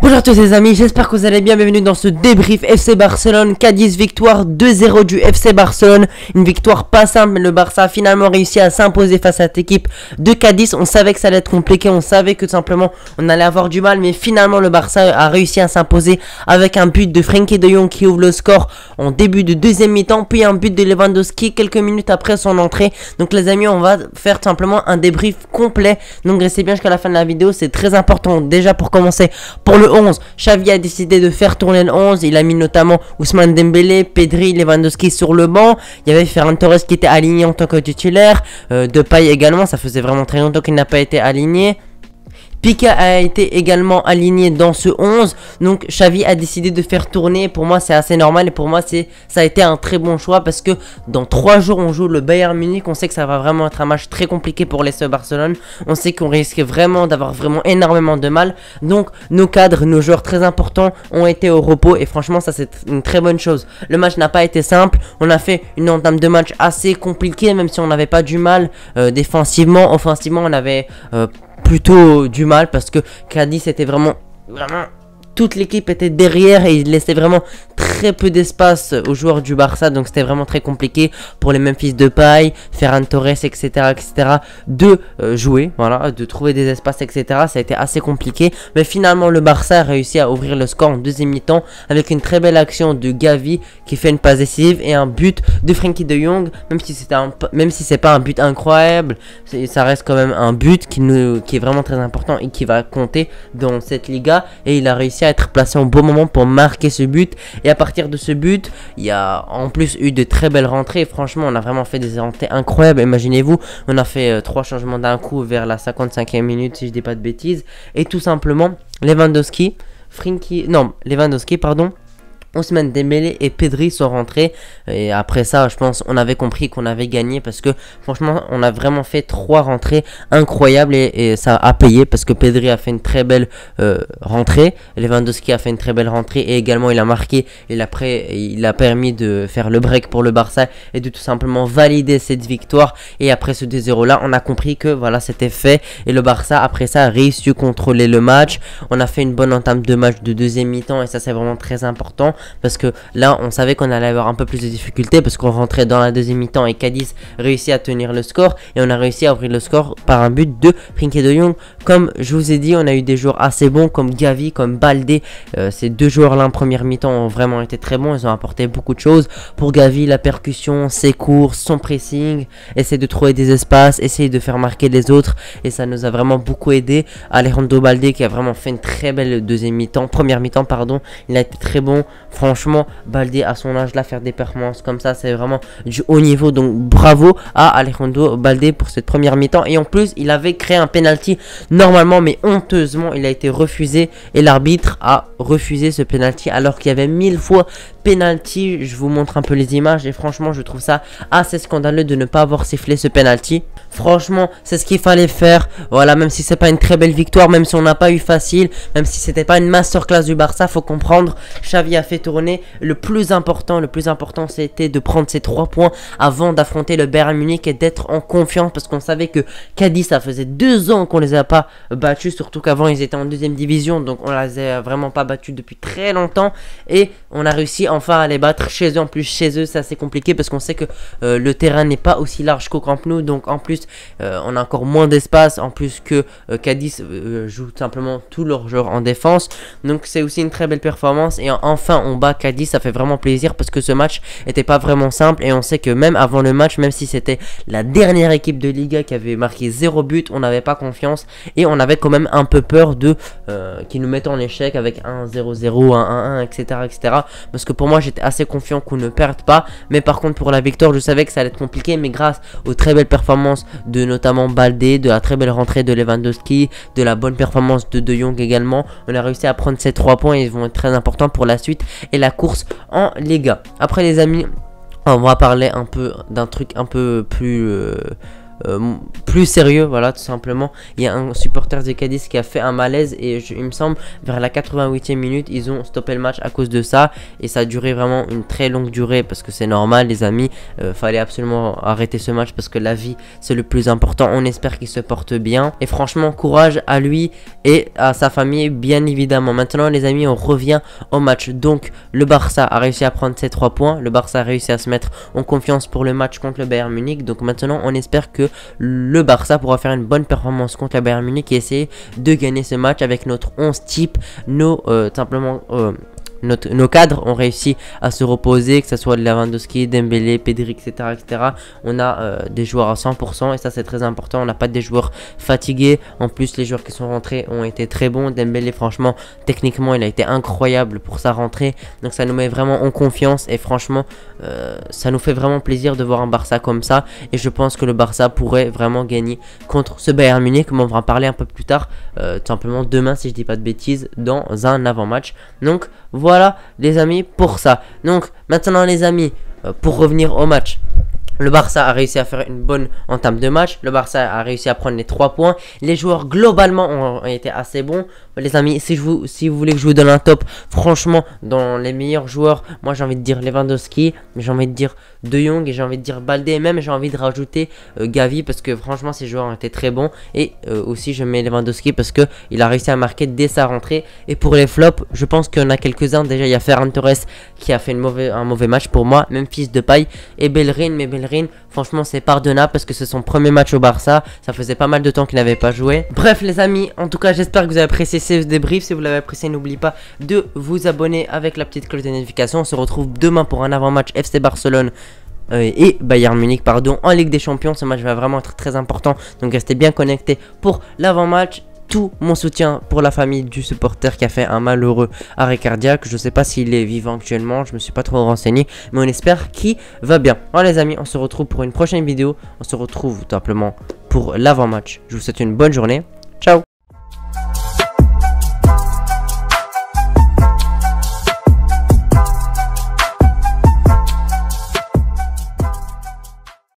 Bonjour à tous les amis, j'espère que vous allez bien, bienvenue dans ce débrief FC Barcelone. Cadiz victoire 2-0 du FC Barcelone, une victoire pas simple mais le Barça a finalement réussi à s'imposer face à cette équipe de Cadiz. On savait que ça allait être compliqué, on savait que tout simplement on allait avoir du mal, mais finalement le Barça a réussi à s'imposer avec un but de Frenkie de Jong qui ouvre le score en début de deuxième mi-temps, puis un but de Lewandowski quelques minutes après son entrée. Donc les amis, on va faire tout simplement un débrief complet, donc restez bien jusqu'à la fin de la vidéo, c'est très important. Déjà pour commencer, pour le 11, Xavi a décidé de faire tourner le 11. Il a mis notamment Ousmane Dembélé, Pedri, Lewandowski sur le banc. Il y avait Ferran Torres qui était aligné en tant que titulaire. Depay également, ça faisait vraiment très longtemps qu'il n'a pas été aligné. Piqué a été également aligné dans ce 11. Donc Xavi a décidé de faire tourner. Pour moi c'est assez normal et pour moi ça a été un très bon choix parce que dans 3 jours on joue le Bayern Munich. On sait que ça va vraiment être un match très compliqué pour l'FC Barcelone. On sait qu'on risque vraiment d'avoir vraiment énormément de mal. Donc nos cadres, nos joueurs très importants ont été au repos et franchement ça c'est une très bonne chose. Le match n'a pas été simple. On a fait une entame de match assez compliquée même si on n'avait pas du mal défensivement. Offensivement on avait plutôt du mal parce que Cadiz était vraiment toute l'équipe était derrière et il laissait vraiment très peu d'espace aux joueurs du Barça, donc c'était vraiment très compliqué pour les Memphis Depay, Ferran Torres, etc., de jouer, voilà, de trouver des espaces, etc. Ça a été assez compliqué, mais finalement le Barça a réussi à ouvrir le score en deuxième mi-temps avec une très belle action de Gavi qui fait une passe décisive et un but de Frenkie de Jong. Même si c'est pas un but incroyable, ça reste quand même un but qui est vraiment très important et qui va compter dans cette Liga, et il a réussi à être placé au bon moment pour marquer ce but. Et à partir de ce but, il y a en plus eu de très belles rentrées. Franchement, on a vraiment fait des rentrées incroyables. Imaginez-vous, on a fait 3 changements d'un coup vers la 55e minute, si je dis pas de bêtises. Et tout simplement, Lewandowski, Ousmane Dembélé et Pedri sont rentrés. Et après ça, je pense on avait compris qu'on avait gagné parce que franchement on a vraiment fait 3 rentrées incroyables et ça a payé parce que Pedri a fait une très belle rentrée, Lewandowski a fait une très belle rentrée et également il a marqué. Et après il a permis de faire le break pour le Barça et de tout simplement valider cette victoire. Et après ce 2-0 là, on a compris que voilà, c'était fait et le Barça après ça a réussi à contrôler le match. On a fait une bonne entame de match de deuxième mi-temps et ça c'est vraiment très important. Parce que là on savait qu'on allait avoir un peu plus de difficultés parce qu'on rentrait dans la deuxième mi-temps et Cadiz réussit à tenir le score et on a réussi à ouvrir le score par un but de Frenkie de Jong. Comme je vous ai dit, on a eu des joueurs assez bons comme Gavi, comme Baldé. Ces deux joueurs là en première mi-temps ont vraiment été très bons, ils ont apporté beaucoup de choses. Pour Gavi, la percussion, ses courses, son pressing, essayer de trouver des espaces, essayer de faire marquer les autres, et ça nous a vraiment beaucoup aidé. Alejandro Baldé qui a vraiment fait une très belle première mi-temps pardon, il a été très bon. Franchement, Baldé à son âge là, faire des performances comme ça, c'est vraiment du haut niveau. Donc bravo à Alejandro Baldé pour cette première mi-temps. Et en plus, il avait créé un penalty normalement, mais honteusement, il a été refusé. Et l'arbitre a refusé ce penalty alors qu'il y avait 1000 fois penalty. Je vous montre un peu les images et franchement, je trouve ça assez scandaleux de ne pas avoir sifflé ce penalty. Franchement, c'est ce qu'il fallait faire. Voilà, même si c'est pas une très belle victoire, même si on n'a pas eu facile, même si c'était pas une masterclass du Barça, faut comprendre, Xavi a fait tourner. Le plus important c'était de prendre ces 3 points avant d'affronter le Bayern Munich et d'être en confiance parce qu'on savait que Cadiz, ça faisait 2 ans qu'on les a pas battus, surtout qu'avant ils étaient en deuxième division, donc on les a vraiment pas battus depuis très longtemps et on a réussi enfin à les battre chez eux. En plus chez eux c'est assez compliqué parce qu'on sait que le terrain n'est pas aussi large qu'au Camp Nou, donc en plus on a encore moins d'espace, en plus que Cadiz joue simplement tous leurs joueurs en défense, donc c'est aussi une très belle performance. Et enfin on bat Cadiz, ça fait vraiment plaisir parce que ce match était pas vraiment simple et on sait que même avant le match, même si c'était la dernière équipe de Liga qui avait marqué 0 but, on n'avait pas confiance et on avait quand même un peu peur de qu'ils nous mettent en échec avec un 0-0, un 1-1, etc. Parce que pour moi j'étais assez confiant qu'on ne perde pas, mais par contre pour la victoire je savais que ça allait être compliqué, mais grâce aux très belles performances de notamment Baldé, de la très belle rentrée de Lewandowski, de la bonne performance de Jong également, on a réussi à prendre ces 3 points et ils vont être très importants pour la suite et la course en Liga. Après les amis, on va parler un peu d'un truc un peu plus plus sérieux, voilà, tout simplement. Il y a un supporter de Cadiz qui a fait un malaise et il me semble vers la 88e minute ils ont stoppé le match à cause de ça, et ça a duré vraiment une très longue durée parce que c'est normal les amis, fallait absolument arrêter ce match parce que la vie c'est le plus important. On espère qu'il se porte bien et franchement courage à lui et à sa famille bien évidemment. Maintenant les amis, on revient au match. Donc le Barça a réussi à prendre ses 3 points, le Barça a réussi à se mettre en confiance pour le match contre le Bayern Munich. Donc maintenant on espère que le Barça pourra faire une bonne performance contre le Bayern Munich et essayer de gagner ce match avec notre 11 type, nos cadres ont réussi à se reposer, que ce soit Lewandowski, Dembélé, Pedri, etc. On a des joueurs à 100% et ça c'est très important. On n'a pas des joueurs fatigués. En plus les joueurs qui sont rentrés ont été très bons. Dembélé franchement techniquement il a été incroyable pour sa rentrée. Donc ça nous met vraiment en confiance et franchement ça nous fait vraiment plaisir de voir un Barça comme ça. Et je pense que le Barça pourrait vraiment gagner contre ce Bayern Munich. Mais on va en parler un peu plus tard, tout simplement demain si je dis pas de bêtises, dans un avant-match. Donc voilà les amis pour ça. Donc maintenant les amis, pour revenir au match, le Barça a réussi à faire une bonne entame de match. Le Barça a réussi à prendre les 3 points. Les joueurs globalement ont été assez bons. Les amis, si vous voulez que je vous donne un top, franchement, dans les meilleurs joueurs, moi j'ai envie de dire Lewandowski, j'ai envie de dire De Jong et j'ai envie de dire Baldé. Et même j'ai envie de rajouter Gavi parce que franchement ces joueurs ont été très bons. Et aussi je mets Lewandowski parce que il a réussi à marquer dès sa rentrée. Et pour les flops, je pense qu'il y en a quelques-uns. Déjà il y a Ferran Torres qui a fait un mauvais match pour moi. Même fils de paille. Et Bellerin, mais Bellerin, franchement c'est pardonnable parce que c'est son premier match au Barça. Ça faisait pas mal de temps qu'il n'avait pas joué. Bref les amis, en tout cas j'espère que vous avez apprécié ce débrief. Si vous l'avez apprécié, n'oubliez pas de vous abonner avec la petite cloche de notification. On se retrouve demain pour un avant-match FC Barcelone et Bayern Munich pardon en Ligue des Champions. Ce match va vraiment être très important, donc restez bien connectés pour l'avant-match. Tout mon soutien pour la famille du supporter qui a fait un malheureux arrêt cardiaque. Je sais pas s'il est vivant actuellement, je me suis pas trop renseigné, mais on espère qu'il va bien. Voilà les amis, on se retrouve pour une prochaine vidéo. On se retrouve tout simplement pour l'avant-match. Je vous souhaite une bonne journée. Ciao.